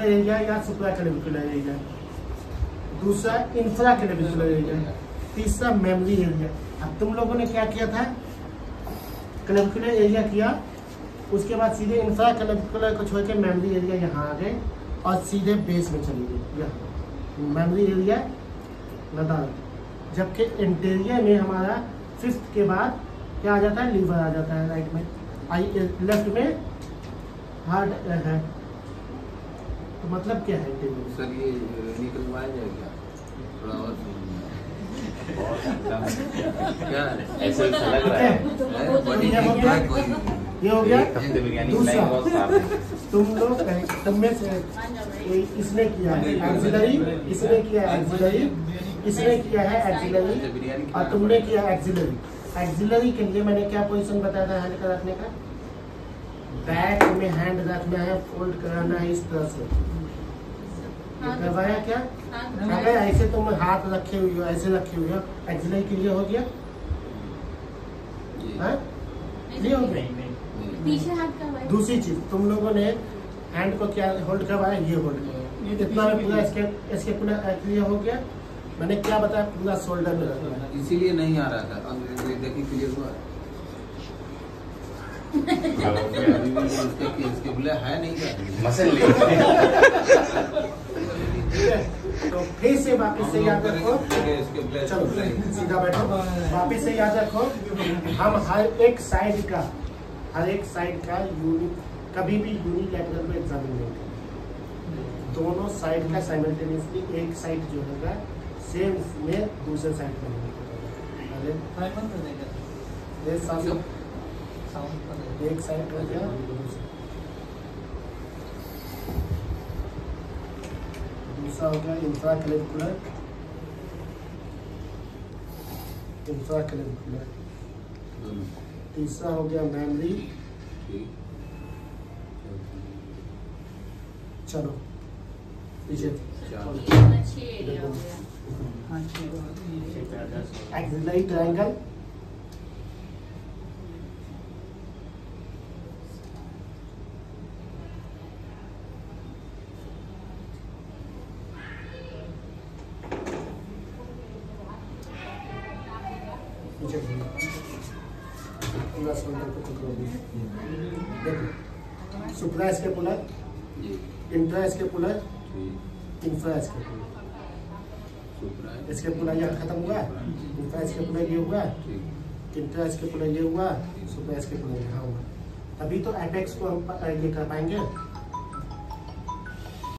Clavicular area या सुप्रा clavicular area, दूसरा infra clavicular area, तीसरा मेमोरी एरिया। अब तुम लोगों ने क्या किया था, क्लेविकुलर एरिया किया, उसके बाद सीधे इंफ्रा क्लेविकुलर को छोड़ के मेमोरी एरिया यहाँ आ गए और सीधे बेस में चली गई यहाँ मेमोरी एरिया लदाख। जबकि इंटीरियर में हमारा फिफ्थ के बाद क्या आ जाता है, लीवर आ जाता है राइट में, लेफ्ट में हार्ट है। तो मतलब क्या है इंटीरियर? सर ये निकलवाया जाएगा थोड़ा और क्या ऐसे लग रहा है। ये हो गया। दूसरा तुम लोग तुम में से इसने किया है एक्सिलरी, इसने किया है एक्सिलरी, इसने किया है एक्सिलरी और तुमने किया एक्सिलरी। एक्सिलरी के लिए मैंने क्या पोजीशन बताया था हैंड का रखने का, बैक में हैंड रखना है, फोल्ड कराना है इस तरह से। करवाया क्या? अगर ऐसे तुम हाथ रखे हुए हो, ऐसे रखे हुए हो, एक्सिलरी क्लियर हो गया? क्लियर हो गया? पीछे हाथ करवाया। दूसरी चीज तुम लोगों ने हैंड को क्या होल्ड करवाया, ये होल्ड करवाया। इतना में पूरा इसके पूरा क्लियर हो गया। मैंने क्या बताया, पूरा शोल्डर में रखना है। इसीलिए नहीं आ रहा था, अब देखिए क्लियर हुआ। इसके बोले है नहीं क्या मसल तो फिर से वापिस से याद रखो, चलो सीधा बैठो, वापिस से याद रखो, हम हर एक साइड का कभी भी यूनिलैटरल में एग्जामिन नहीं करेंगे। दोनों साइड का साइमल्टेनियसली, एक साइड जो होगा सेम में दूसरे साइड का नहीं करेंगे। एक साइड हो गया, दूसरा हो गया इंफ्रा क्लेविकुलर, तीसरा हो गया मेमोरी। चलो पीछे एक्सिलरी ट्रायंगल, देखो supra scapular, intra scapular, infra scapular. Scapular यहाँ खत्म हुआ, इंफ्रा स्कैपुलर ये हुआ, इंट्रा स्कैपुलर ये हुआ, सुप्रा स्कैपुलर यहाँ हुआ। तभी तो एपेक्स को हम ये कर पाएंगे।